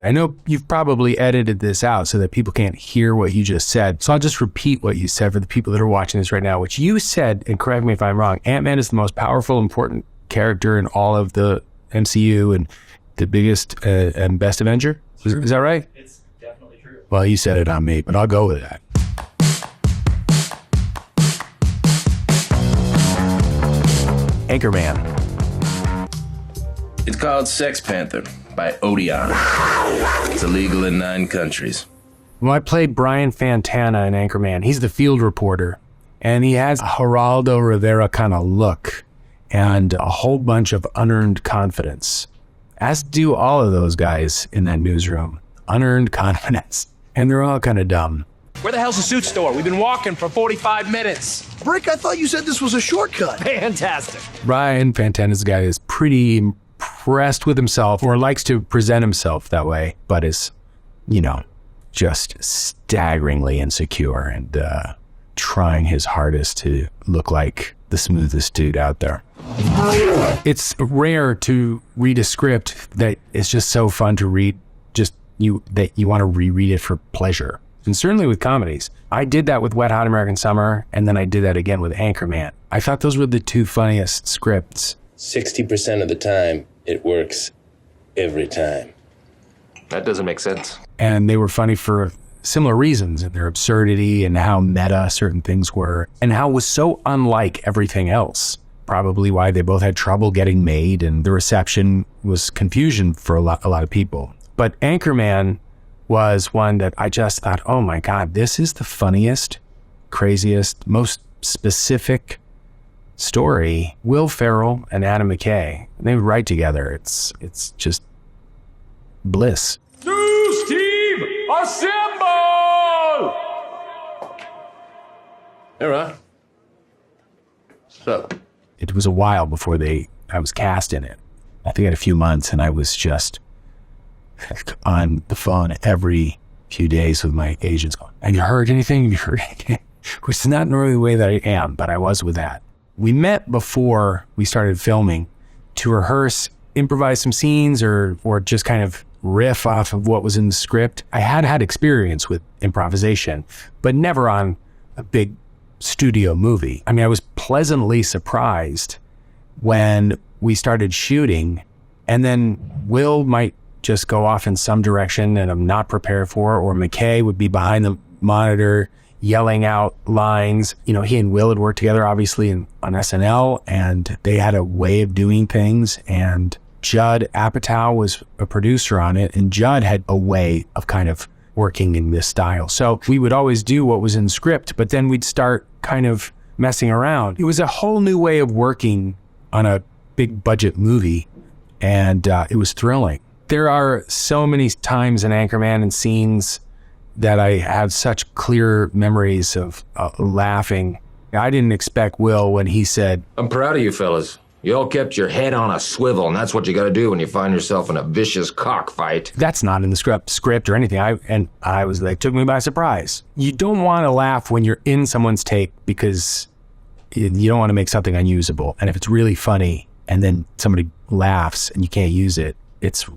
I know you've probably edited this out so that people can't hear what you just said. So I'll just repeat what you said for the people that are watching this right now, which you said, and correct me if I'm wrong, Ant-Man is the most powerful, important character in all of the MCU and the biggest and best Avenger. Is that right? It's definitely true. Well, you said it on me, but I'll go with that. Anchorman. It's called Sex Panther by Odeon. It's illegal in 9 countries. Well, I played Brian Fantana in Anchorman. He's the field reporter, and he has a Geraldo Rivera kind of look and a whole bunch of unearned confidence, as do all of those guys in that newsroom. Unearned confidence, and they're all kind of dumb. Where the hell's the suit store? We've been walking for 45 minutes. Brick, I thought you said this was a shortcut. Fantastic. Brian Fantana's guy is pretty impressed with himself, or likes to present himself that way, but is, just staggeringly insecure and trying his hardest to look like the smoothest dude out there. It's rare to read a script that is just so fun to read, that you want to reread it for pleasure. And certainly with comedies. I did that with Wet Hot American Summer, and then I did that again with Anchorman. I thought those were the 2 funniest scripts. 60% of the time, it works every time. That doesn't make sense. And they were funny for similar reasons, and their absurdity and how meta certain things were, and how it was so unlike everything else. Probably why they both had trouble getting made, and the reception was confusion for a lot of people. But Anchorman was one that I just thought, oh my God, this is the funniest, craziest, most specific story. Will Ferrell and Adam McKay, they write together. It's just bliss. New Steve, assemble! Hey, Ron. What's up? It was a while before I was cast in it. I think I had a few months, and I was just on the phone every few days with my agents going, have you heard anything? Have you heard anything? Which is not normally the way that I am, but I was with that. We met before we started filming to rehearse, improvise some scenes, or just kind of riff off of what was in the script. I had experience with improvisation, but never on a big studio movie. I mean, I was pleasantly surprised when we started shooting, and then Will might just go off in some direction and I'm not prepared for, or McKay would be behind the monitor yelling out lines. He and Will had worked together obviously on SNL, and they had a way of doing things, and Judd Apatow was a producer on it, and Judd had a way of kind of working in this style. So we would always do what was in the script, but then we'd start kind of messing around. It was a whole new way of working on a big budget movie, and it was thrilling. There are so many times in Anchorman and scenes that I have such clear memories of laughing. I didn't expect Will when he said, I'm proud of you fellas. You all kept your head on a swivel, and that's what you got to do when you find yourself in a vicious cockfight. That's not in the script or anything. I was like, took me by surprise. You don't want to laugh when you're in someone's take because you don't want to make something unusable. And if it's really funny and then somebody laughs and you can't use it, it's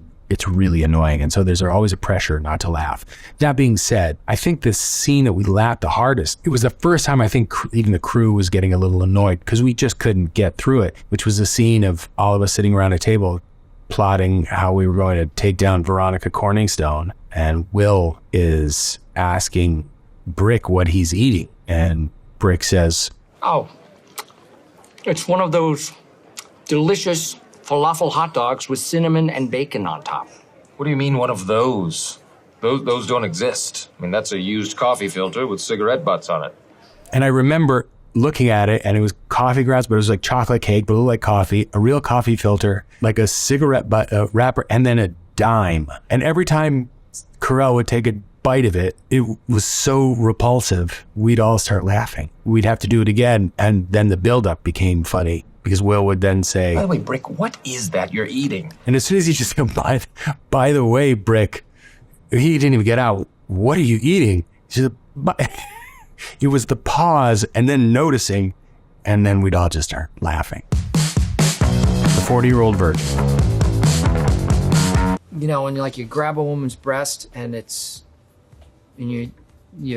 really annoying. And so there's always a pressure not to laugh. That being said, I think the scene that we laughed the hardest, it was the first time I think even the crew was getting a little annoyed because we just couldn't get through it, which was the scene of all of us sitting around a table plotting how we were going to take down Veronica Corningstone. And Will is asking Brick what he's eating. And Brick says, oh, it's one of those delicious falafel hot dogs with cinnamon and bacon on top. What do you mean one of those? Those don't exist. I mean, that's a used coffee filter with cigarette butts on it. And I remember looking at it, and it was coffee grounds, but it was like chocolate cake, but it looked like coffee, a real coffee filter, like a cigarette butt wrapper, and then a dime. And every time Carell would take a bite of it, it was so repulsive, we'd all start laughing. We'd have to do it again, and then the buildup became funny. Because Will would then say, by the way, Brick, what is that you're eating? And as soon as he just said, by the way, Brick, he didn't even get out, what are you eating? He said, it was the pause and then noticing, and then we'd all just start laughing. The 40-year-old virgin. You know, when you grab a woman's breast and you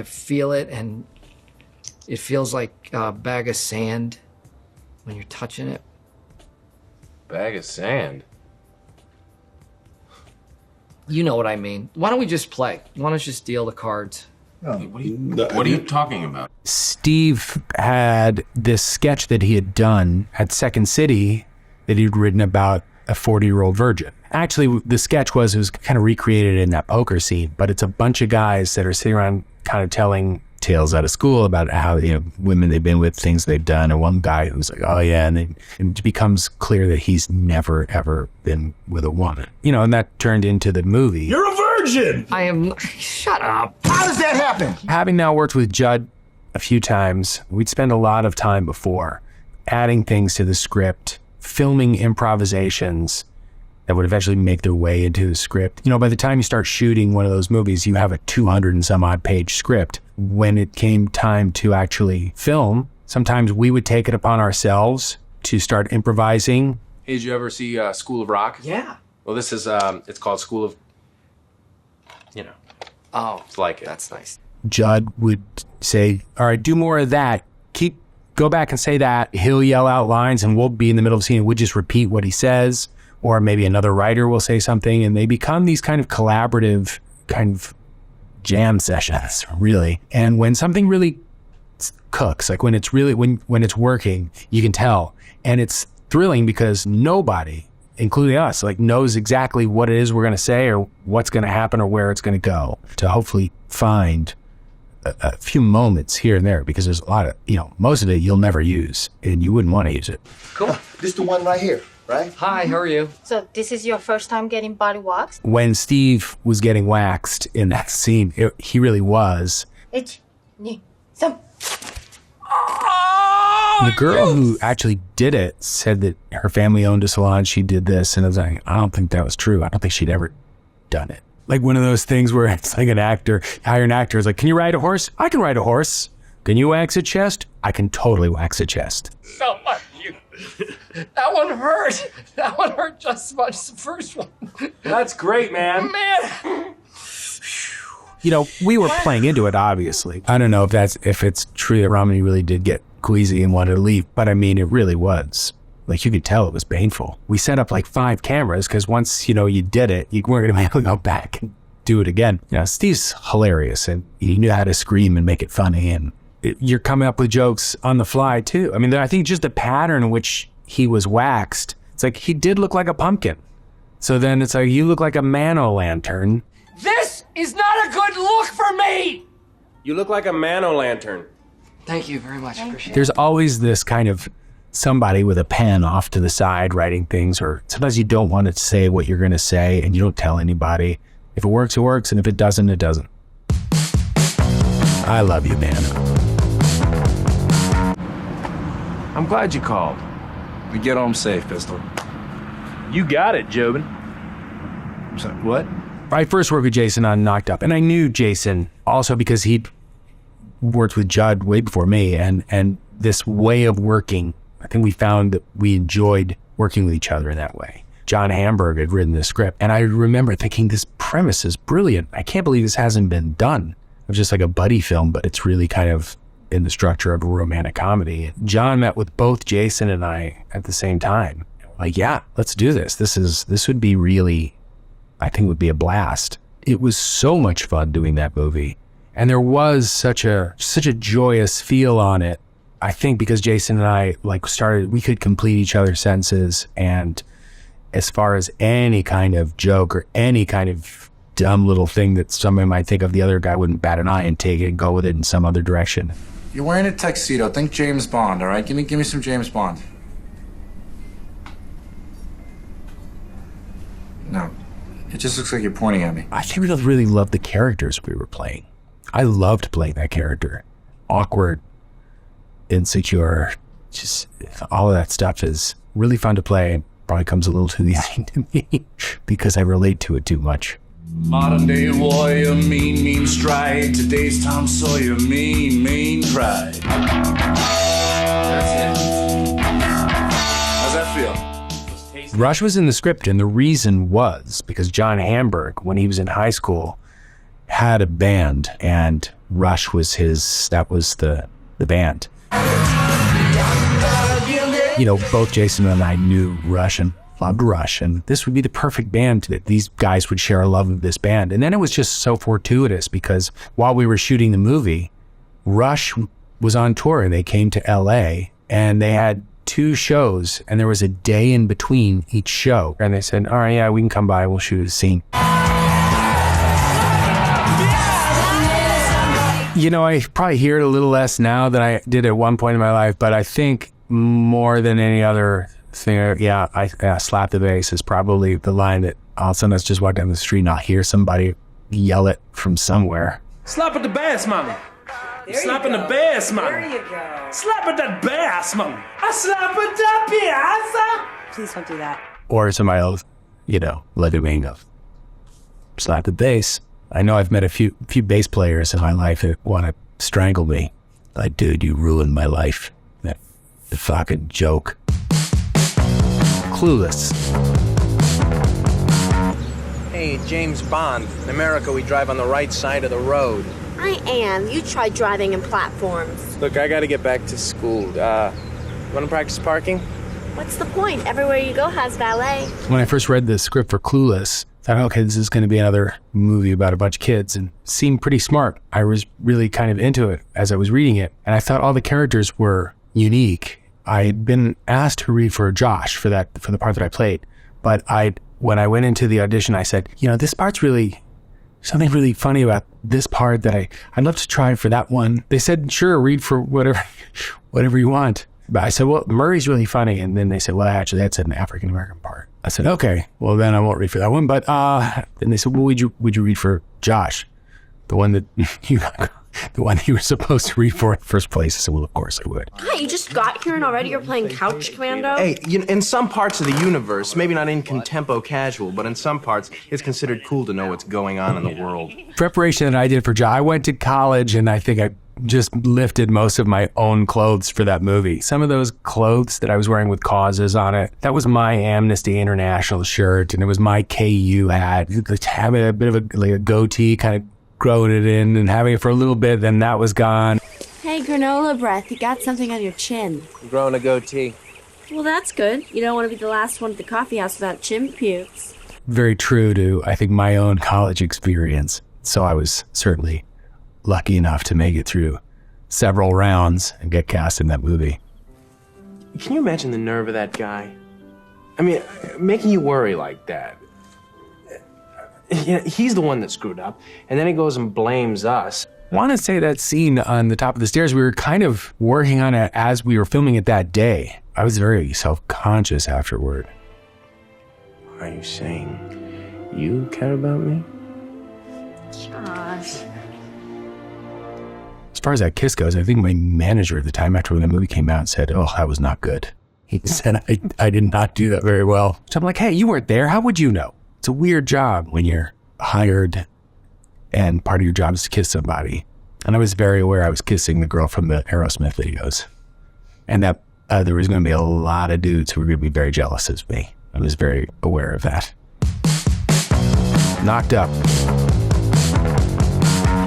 feel it and it feels like a bag of sand when you're touching it. Bag of sand? You know what I mean. Why don't we just play? Why don't you just deal the cards? What are you talking about? Steve had this sketch that he had done at Second City that he'd written about a 40-year-old virgin. Actually, the sketch it was kind of recreated in that poker scene, but it's a bunch of guys that are sitting around kind of telling tales out of school about how, women they've been with, things they've done. And one guy who's like, oh yeah. And it becomes clear that he's never, ever been with a woman, and that turned into the movie. You're a virgin! I am... Shut up. How does that happen? Having now worked with Judd a few times, we'd spend a lot of time before adding things to the script, filming improvisations that would eventually make their way into the script. By the time you start shooting one of those movies, you have a 200 and some odd page script. When it came time to actually film, sometimes we would take it upon ourselves to start improvising. Hey, did you ever see School of Rock? Yeah. Well, this is, it's called School of, Oh, it's like it. that's nice. Judd would say, all right, do more of that. Go back and say that. He'll yell out lines and we'll be in the middle of the scene and we'll just repeat what he says. Or maybe another writer will say something, and they become these kind of collaborative kind of jam sessions, really. And when something really cooks, like when it's really, when it's working, you can tell. And it's thrilling because nobody, including us, knows exactly what it is we're going to say or what's going to happen or where it's going to go, to hopefully find a few moments here and there, because there's a lot of, most of it you'll never use and you wouldn't want to use it. Cool. This the one right here, right? Hi, how are you? So this is your first time getting body waxed? When Steve was getting waxed in that scene, he really was. 1, 2, 3. The girl who actually did it said that her family owned a salon. She did this, and I was like, I don't think that was true. I don't think she'd ever done it. Like one of those things where it's like an actor, hire an actor, is like, can you ride a horse? I can ride a horse. Can you wax a chest? I can totally wax a chest. So much. That one hurt. That one hurt just as much as the first one. That's great, man. Man. We were playing into it, obviously. I don't know if it's true that Romney really did get queasy and wanted to leave, but I mean, it really was. You could tell it was painful. We set up 5 cameras because once, you did it, you weren't going to be able to go back and do it again. Steve's hilarious and he knew how to scream and make it funny. And you're coming up with jokes on the fly too. I mean, I think just the pattern in which he was waxed, it's like he did look like a pumpkin. So then it's like, you look like a man-o'-lantern. This is not a good look for me. You look like a man-o'-lantern. Thank you very much. Appreciate it. There's always this kind of somebody with a pen off to the side writing things, or sometimes you don't want to say what you're going to say and you don't tell anybody. If it works, it works, and if it doesn't, it doesn't. I love you, man. I'm glad you called. We get home safe, Pistol. You got it, Jobin. So, what? I first worked with Jason on Knocked Up, and I knew Jason also because he'd worked with Judd way before me, and this way of working, I think we found that we enjoyed working with each other in that way. John Hamburg had written the script, and I remember thinking, this premise is brilliant. I can't believe this hasn't been done. It was just like a buddy film, but it's really kind of in the structure of a romantic comedy. John met with both Jason and I at the same time. Yeah, let's do this. This would be really, I think would be a blast. It was so much fun doing that movie. And there was such a joyous feel on it. I think because Jason and I we could complete each other's sentences, and as far as any kind of joke or any kind of dumb little thing that somebody might think of, the other guy wouldn't bat an eye and take it and go with it in some other direction. You're wearing a tuxedo. Think James Bond, all right? Give me some James Bond. No, it just looks like you're pointing at me. I think we really loved the characters we were playing. I loved playing that character. Awkward, insecure, just all of that stuff is really fun to play. Probably comes a little too easy to me because I relate to it too much. Modern day warrior, mean stride. Today's Tom Sawyer, mean pride. That's it. How's that feel? Rush was in the script, and the reason was because John Hamburg, when he was in high school, had a band, and Rush was that was the band. You know, both Jason and I knew Rush and loved Rush, and this would be the perfect band that these guys would share a love of this band. And then it was just so fortuitous because while we were shooting the movie, Rush was on tour, and they came to LA, and they had 2 shows, and there was a day in between each show. And they said, all right, yeah, we can come by, we'll shoot a scene. You know, I probably hear it a little less now than I did at one point in my life, but I think more than any other thing, I slap the bass is probably the line that all of a sudden I just walk down the street and I'll hear somebody yell it from somewhere. Slap at the bass, mama. Slapping the bass, mama. There you go. Slap at that bass, mama. I slap at that bass. Please don't do that. Or somebody else, you know, let it ring of slap the bass. I know I've met a few bass players in my life that want to strangle me. Like, dude, you ruined my life. That fucking joke. Clueless. Hey, James Bond. In America, we drive on the right side of the road. I am. You try driving in platforms. Look, I gotta get back to school. Wanna practice parking? What's the point? Everywhere you go has valet. When I first read the script for Clueless, I thought, okay, this is going to be another movie about a bunch of kids, and it seemed pretty smart. I was really kind of into it as I was reading it, and I thought all the characters were unique. I had been asked to read for Josh for the part that I played, but when I went into the audition, I said, you know, this part's really something really funny about this part that I'd love to try for that one. They said, sure, read for whatever you want. But I said, well, Murray's really funny. And then they said, well, actually, that's an African-American part. I said, okay, well, then I won't read for that one. But then they said, well, would you read for Josh? The one that you were supposed to read for in the first place. I said, well, of course I would. Hi, you just got here and already you're playing Couch Commando? Hey, you know, in some parts of the universe, maybe not in contempo casual, but in some parts, it's considered cool to know what's going on in the world. Preparation that I did for Josh, I went to college and I think I just lifted most of my own clothes for that movie. Some of those clothes that I was wearing with causes on it, that was my Amnesty International shirt, and it was my KU hat. Having a bit of a goatee, kind of growing it in and having it for a little bit, then that was gone. Hey, granola breath, you got something on your chin. I'm growing a goatee. Well, that's good. You don't want to be the last one at the coffee house without chin pukes. Very true to, I think, my own college experience. So I was certainly lucky enough to make it through several rounds and get cast in that movie. Can you imagine the nerve of that guy? I mean, making you worry like that. You know, he's the one that screwed up, and then he goes and blames us. I want to say that scene on the top of the stairs, we were kind of working on it as we were filming it that day. I was very self-conscious afterward. Are you saying you care about me? Josh. As far as that kiss goes, I think my manager at the time after when the movie came out said, oh, that was not good. He said I did not do that very well. So I'm like, hey, you weren't there. How would you know? It's a weird job when you're hired and part of your job is to kiss somebody. And I was very aware I was kissing the girl from the Aerosmith videos. And that there was going to be a lot of dudes who were going to be very jealous of me. I was very aware of that. Knocked Up.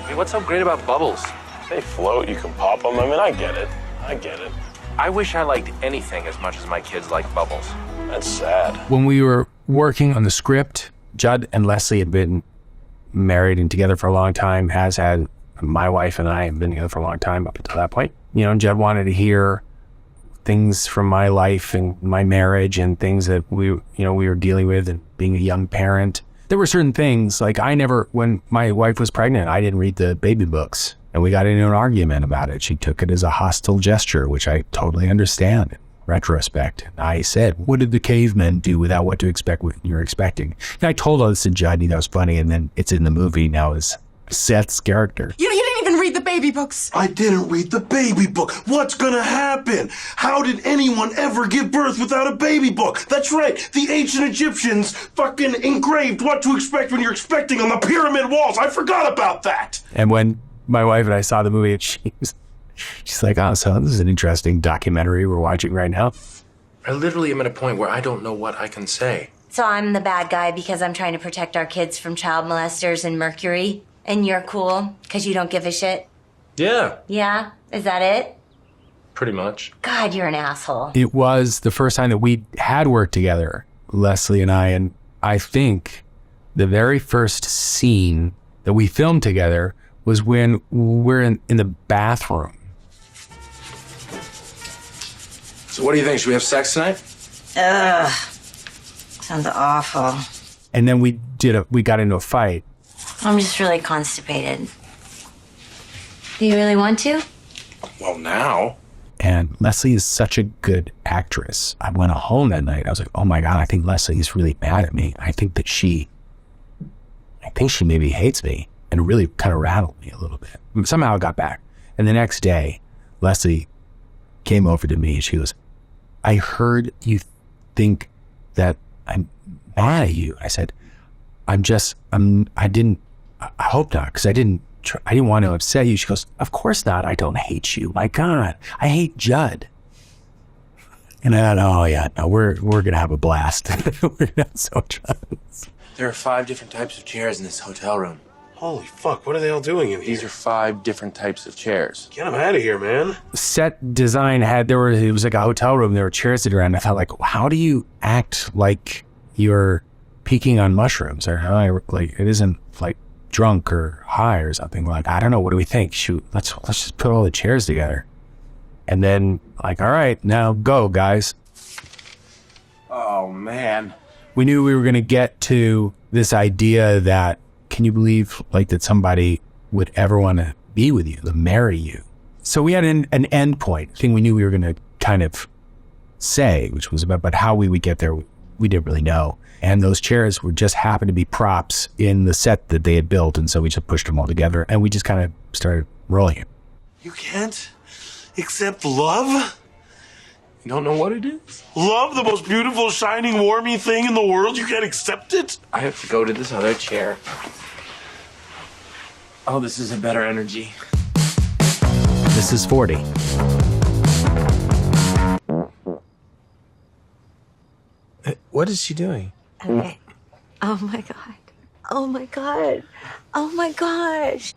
Hey, what's so great about bubbles? They float, you can pop them. I mean, I get it. I wish I liked anything as much as my kids like bubbles. That's sad. When we were working on the script, Judd and Leslie had been married and together for a long time, my wife and I have been together for a long time up until that point. You know, Judd wanted to hear things from my life and my marriage and things that we were dealing with and being a young parent. There were certain things, like when my wife was pregnant, I didn't read the baby books. And we got into an argument about it. She took it as a hostile gesture, which I totally understand in retrospect. And I said, what did the cavemen do without what to expect what you're expecting? And I told all this to Judd, and that was funny. And then it's in the movie now as Seth's character. You didn't even read the baby books. I didn't read the baby book. What's gonna happen? How did anyone ever give birth without a baby book? That's right. The ancient Egyptians fucking engraved what to expect when you're expecting on the pyramid walls. I forgot about that. And when my wife and I saw the movie, she's like, oh, so this is an interesting documentary we're watching right now. I literally am at a point where I don't know what I can say. So I'm the bad guy because I'm trying to protect our kids from child molesters and mercury, and you're cool because you don't give a shit? Yeah. Yeah? Is that it? Pretty much. God, you're an asshole. It was the first time that we had worked together, Leslie and I think the very first scene that we filmed together was when we're in the bathroom. So what do you think? Should we have sex tonight? Ugh. Sounds awful. And then we got into a fight. I'm just really constipated. Do you really want to? Well, now. And Leslie is such a good actress. I went home that night. I was like, oh my God, I think Leslie is really mad at me. I think she maybe hates me, and really kind of rattled me a little bit. Somehow I got back. And the next day, Leslie came over to me and she goes, I heard you think that I'm mad at you. I said, I hope not, because I didn't want to upset you. She goes, of course not. I don't hate you. My God, I hate Judd. And I thought, oh yeah, no, we're going to have a blast. We're going to have so much fun. There are 5 different types of chairs in this hotel room. Holy fuck, what are they all doing in here? These are 5 different types of chairs. Get them out of here, man. Set design it was like a hotel room. There were chairs sitting around. I thought, like, how do you act like you're peaking on mushrooms, or like it isn't like drunk or high or something? Like, I don't know. What do we think? Shoot, let's just put all the chairs together. And then, like, all right, now go, guys. Oh, man. We knew we were going to get to this idea that, can you believe, like, that somebody would ever want to be with you, to marry you? So we had an end point, thing we knew we were going to kind of say, which was about, but how we would get there, we didn't really know. And those chairs were just happened to be props in the set that they had built. And so we just pushed them all together and we just kind of started rolling it. You can't accept love? You don't know what it is? Love, the most beautiful, shining, warmy thing in the world? You can't accept it? I have to go to this other chair. Oh, this is a better energy. This is 40. What is she doing? Okay. Oh my God. Oh my God. Oh my gosh.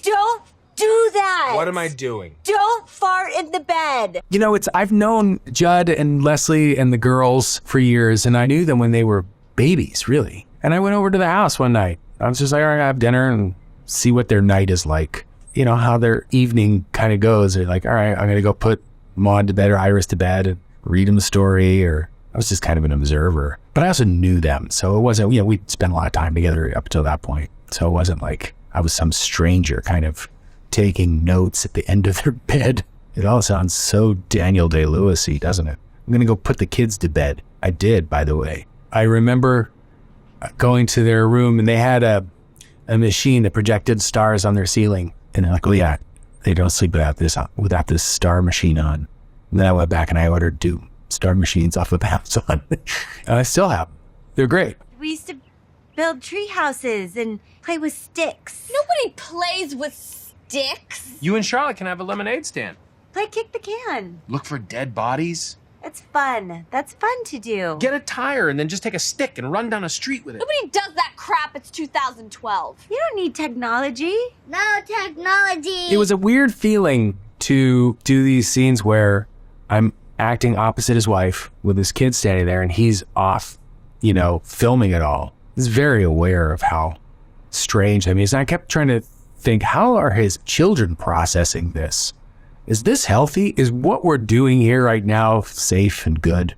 Don't do that. What am I doing? Don't fart in the bed. You know, I've known Judd and Leslie and the girls for years, and I knew them when they were babies, really. And I went over to the house one night. I was just like, all right, I have dinner and see what their night is like. You know, how their evening kind of goes. They're like, all right, I'm going to go put Maud to bed or Iris to bed and read them a story, or I was just kind of an observer. But I also knew them. So it wasn't, we'd spent a lot of time together up until that point. So it wasn't like I was some stranger kind of taking notes at the end of their bed. It all sounds so Daniel Day-Lewis-y, doesn't it? I'm going to go put the kids to bed. I did, by the way. I remember going to their room and they had a machine that projected stars on their ceiling. And they're like, oh yeah, they don't sleep without this star machine on. And then I went back and I ordered 2 star machines off of Amazon. And I still have them. They're great. We used to build tree houses and play with sticks. Nobody plays with sticks. You and Charlotte can have a lemonade stand. Play kick the can. Look for dead bodies. It's fun. That's fun to do. Get a tire and then just take a stick and run down a street with it. Nobody does that crap. It's 2012. You don't need technology. No technology. It was a weird feeling to do these scenes where I'm acting opposite his wife with his kid standing there and he's off, filming it all. He's very aware of how strange I mean. I kept trying to think, how are his children processing this? Is this healthy? Is what we're doing here right now safe and good?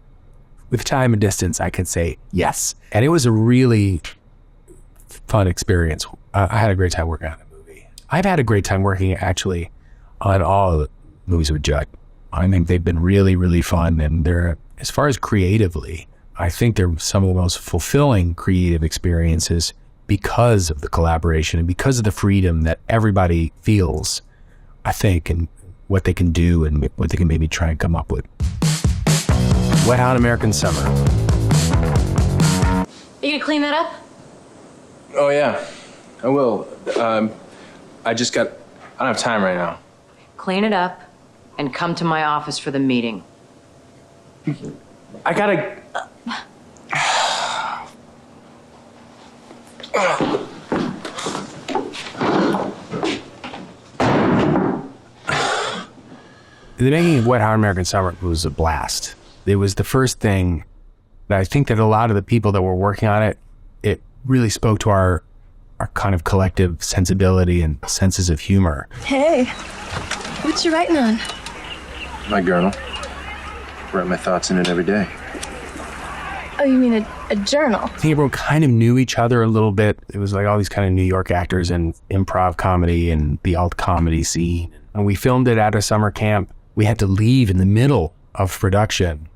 With time and distance, I can say yes. And it was a really fun experience. I had a great time working on the movie. I've had a great time working actually on all of the movies with Judd. I think they've been really, really fun. And they're, as far as creatively, I think they're some of the most fulfilling creative experiences because of the collaboration and because of the freedom that everybody feels, I think, and what they can do and what they can maybe try and come up with. Wet Hot American Summer. Are you gonna clean that up? Oh yeah, I will. I don't have time right now. Clean it up and come to my office for the meeting. I gotta... The making of Wet Hot American Summer was a blast. It was the first thing that I think that a lot of the people that were working on it, it really spoke to our kind of collective sensibility and senses of humor. Hey, what you writing on? My journal. Write my thoughts in it every day. Oh, you mean a journal? I think everyone kind of knew each other a little bit. It was like all these kind of New York actors and improv comedy and the alt comedy scene. And we filmed it at a summer camp. We had to leave in the middle of production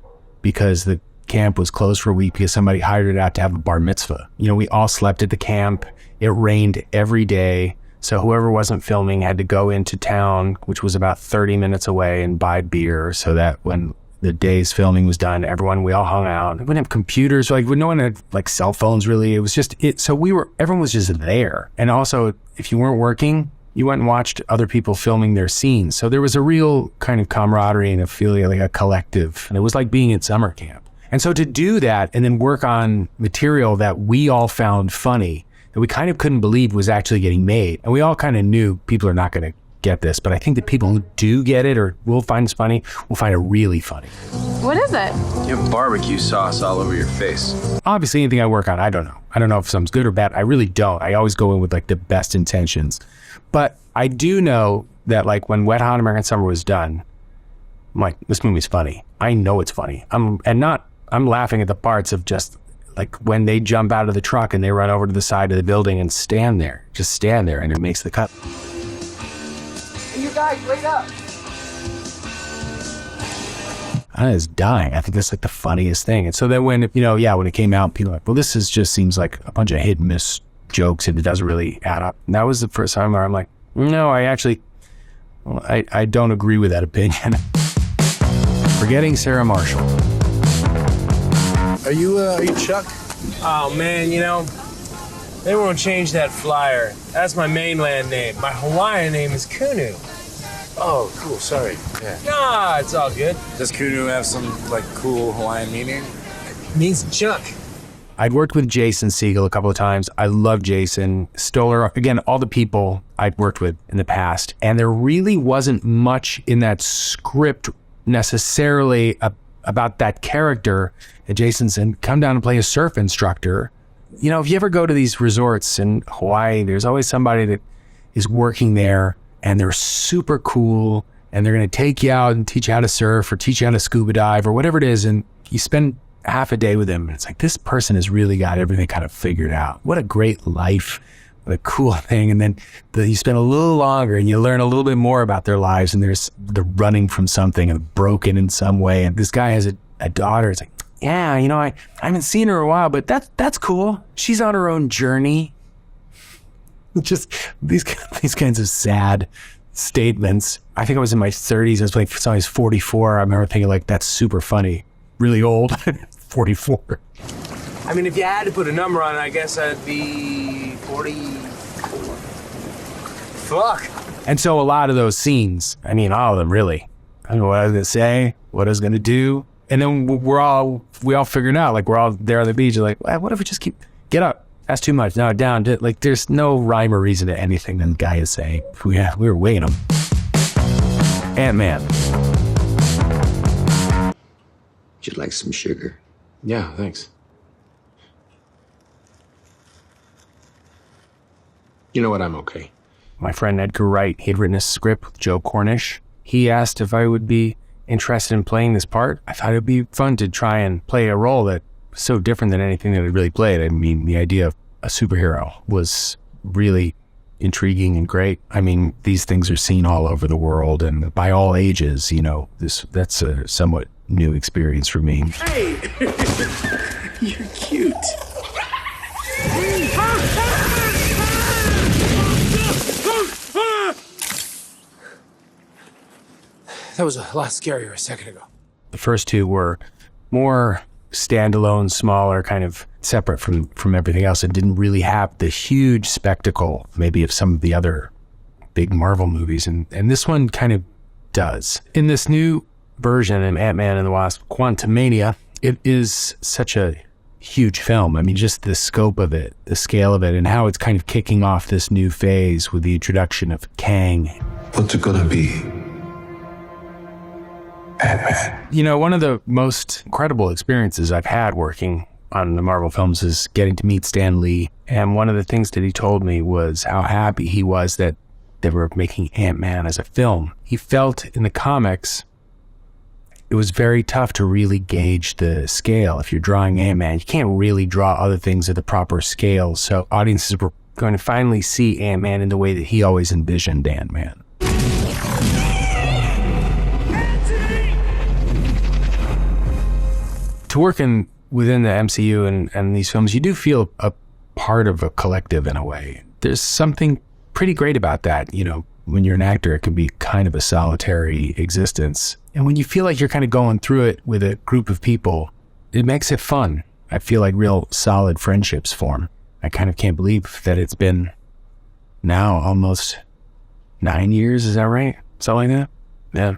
because the camp was closed for a week because somebody hired it out to have a bar mitzvah. You know, we all slept at the camp. It rained every day. So whoever wasn't filming had to go into town, which was about 30 minutes away, and buy beer so that when the day's filming was done, we all hung out. We didn't have computers, like no one had like cell phones really. It was just it. So everyone was just there. And also, if you weren't working, you went and watched other people filming their scenes. So there was a real kind of camaraderie and a feeling like a collective. And it was like being at summer camp. And so to do that and then work on material that we all found funny, that we kind of couldn't believe was actually getting made. And we all kind of knew people are not going to get this, but I think that people who do get it or will find it funny will find it really funny. What is it? You have barbecue sauce all over your face. Obviously, anything I work on, I don't know. I don't know if something's good or bad. I really don't. I always go in with like the best intentions. But I do know that like when Wet Hot American Summer was done, I'm like, this movie's funny. I know it's funny. I'm laughing at the parts of just like when they jump out of the truck and they run over to the side of the building and stand there, and it makes the cut. You guys, wait up. I was dying. I think that's like the funniest thing. And so then when it came out, people were like, well, this just seems like a bunch of hit and miss jokes and it doesn't really add up. And that was the first time where I'm like, no, I don't agree with that opinion. Forgetting Sarah Marshall. Are you Chuck? Oh, man, they won't change that flyer. That's my mainland name. My Hawaiian name is Kunu. Oh, cool. Sorry. Yeah. Nah, it's all good. Does Kunu have some, like, cool Hawaiian meaning? It means Chuck. I'd worked with Jason Segel a couple of times. I love Jason. Stoller, again, all the people I'd worked with in the past. And there really wasn't much in that script necessarily about that character. And Jason said, come down and play a surf instructor. You know, if you ever go to these resorts in Hawaii, there's always somebody that is working there and they're super cool and they're going to take you out and teach you how to surf or teach you how to scuba dive or whatever it is. And you spend half a day with them and it's like, this person has really got everything kind of figured out. What a great life. What a cool thing. And then you spend a little longer and you learn a little bit more about their lives and they're running from something and broken in some way. And this guy has a daughter. It's like, yeah, I haven't seen her in a while, but that's cool. She's on her own journey. Just these kinds of sad statements. I think I was in my 30s. I was playing since I was 44. I remember thinking like, that's super funny. Really old. 44. I mean, if you had to put a number on it, I guess I'd be 44. Fuck. And so a lot of those scenes, I mean, all of them really. I don't know what I was going to say, what I was going to do. And then we all figured out, like we're all there on the beach. Like, what if we just get up? That's too much. No, down. Like, there's no rhyme or reason to anything that the guy is saying. We were weighing him. Ant-Man. Would you like some sugar? Yeah, thanks. You know what? I'm okay. My friend Edgar Wright, he had written a script with Joe Cornish. He asked if I would be interested in playing this part. I thought it would be fun to try and play a role that was so different than anything that I'd really played. I mean, the idea of a superhero was really intriguing and great. I mean, these things are seen all over the world and by all ages, that's a somewhat new experience for me. Hey, you're cute. That was a lot scarier a second ago. The first two were more standalone, smaller, kind of separate from everything else and didn't really have the huge spectacle maybe of some of the other big Marvel movies. And this one kind of does. In this new version of Ant-Man and the Wasp: Quantumania. It is such a huge film. I mean, just the scope of it, the scale of it, and how it's kind of kicking off this new phase with the introduction of Kang. What's it gonna be? Ant-Man. You know, one of the most incredible experiences I've had working on the Marvel films is getting to meet Stan Lee. And one of the things that he told me was how happy he was that they were making Ant-Man as a film. He felt in the comics, it was very tough to really gauge the scale. If you're drawing Ant-Man, you can't really draw other things at the proper scale. So audiences were going to finally see Ant-Man in the way that he always envisioned Ant-Man. To work within the MCU and these films, you do feel a part of a collective in a way. There's something pretty great about that. You know, when you're an actor, it can be kind of a solitary existence. And when you feel like you're kind of going through it with a group of people, it makes it fun. I feel like real solid friendships form. I kind of can't believe that it's been now almost 9 years. Is that right? Something like that? Yeah.